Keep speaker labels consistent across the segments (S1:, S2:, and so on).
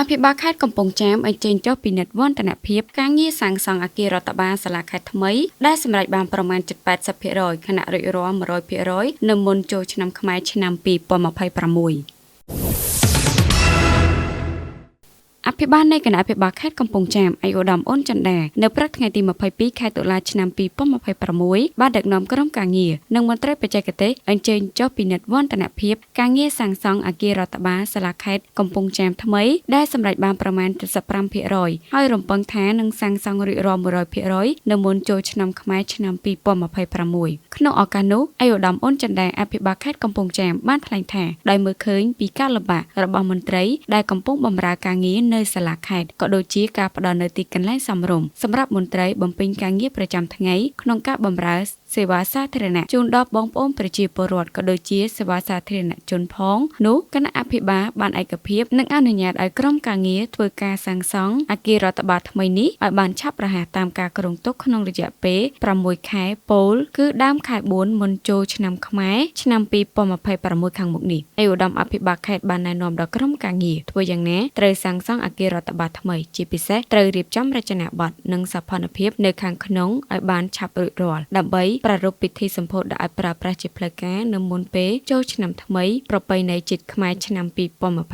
S1: អភិបាលខេត្តកំពង់ចាមអញ្ជើញចុះពិនិត្យវឌ្ឍនភាពការងារសាងសង់អគាររដ្ឋបាលសាលាខេត្តថ្មីដែលសម្រេចបានប្រមាណ 70% ខណៈរួចរាល់ 100% នៅមុនចូលឆ្នាំខ្មែរឆ្នាំ2026 អភិបាលនៃគណៈអភិបាលខេត្តកំពង់ចាមឯកឧត្តមអ៊ុនចន្ទដានៅព្រឹកថ្ងៃទី22ខែតុលាឆ្នាំ2026បានដឹកនាំក្រុមការងារនិងមន្ត្រីបច្ចេកទេសអញ្ជើញចុះពិនិត្យវឌ្ឍនភាពការងារសាងសង់អគាររដ្ឋបាលសាលាខេត្តកំពង់ចាមថ្មីដែលសម្រេចបានប្រមាណ 75% ហើយរំពឹងថានឹងសាងសង់រួចរាល់ 100% នៅមុនចូលឆ្នាំខ្មែរឆ្នាំ2026ក្នុងឱកាសនោះឯកឧត្តមអ៊ុនចន្ទដាអភិបាលខេត្តកំពង់ចាមបានថ្លែងថាដោយមើលឃើញពីការលំបាករបស់មន្ត្រីដែលកំពុងបម្រើការងារនៅសាលាខេត្តក៏ដូចជាការផ្ដល់នូវទីកន្លែងសមរម្យសម្រាប់មន្ត្រីបំពេញការងារប្រចាំថ្ងៃក្នុងការបម្រើសេវាសាធារណៈជូនដល់បងប្អូនប្រជាពលរដ្ឋក៏ដូចជាសេវាសាធារណជនផងនោះគណៈអភិបាលបានឯកភាពនិងអនុញ្ញាតឲ្យក្រុមការងារធ្វើការសាងសង់អគាររដ្ឋបាលថ្មីនេះឲ្យបានឆាប់រហ័សតាមការគ្រោងទុកក្នុងរយៈពេល6ខែពោលគឺដើមខែ4មុនចូលឆ្នាំខ្មែរឆ្នាំ2026ខាងមុខនេះឯកឧត្តមអភិបាលខេត្តបានណែនាំដល់ក្រុមការងារធ្វើយ៉ាងណាត្រូវសាងសង់អគាររដ្ឋបាលថ្មីជាពិសេសត្រូវរៀបចំរចនាបថនិងសោភ័ណភាពនៅខាងក្នុងឲ្យបានឆាប់រួចរាល់ដើម្បីប្រារព្ធពិធីសម្ពោធដែលឲ្យប្រើប្រាស់ជាផ្លូវការនៅមុនពេលចូលឆ្នាំថ្មីប្រពៃណីជាតិខ្មែរឆ្នាំ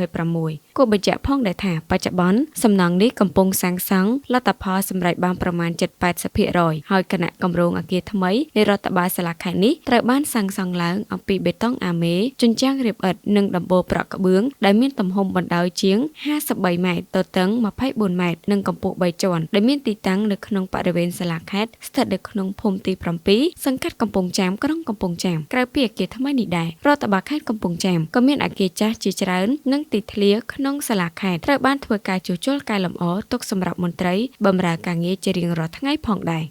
S1: 2026គួរបញ្ជាក់ផងដែរថាបច្ចុប្បន្នសំណង់នេះកំពុងសាងសង់លទ្ធផលសម្រេចបានប្រមាណ 70-80% ហើយគណៈគម្រោងអគារថ្មីនៃរដ្ឋបាលសាលាខេត្តនេះត្រូវបានសាងសង់ឡើងអំពីបេតុងអាមេជញ្ជាំងរាបឥដ្ឋនិងដំបូលប្រក់ក្បឿងដែលមានទំហំបណ្ដោយជាង53ម៉ែត្រទទឹង24ម៉ែត្រនិងកម្ពស់3ជាន់ដែលមានទីតាំងនៅក្នុងបរិវេណសាលាខេត្តស្ថិតនៅក្នុងភូមិទី7សង្កាត់កំពង់ចាមក្រុងកំពង់ចាមក្រៅពីអគារថ្មីនេះដែររដ្ឋបាលខេត្តកំពង់ចាមក៏មានអគារចាស់ជាច្រើននិងទីធ្លាក្នុងសាលាខេត្តត្រូវបានធ្វើការជួសជុលកែលម្អទុកសម្រាប់មន្ត្រីបម្រើការងារជារៀងរាល់ថ្ងៃផងដែរ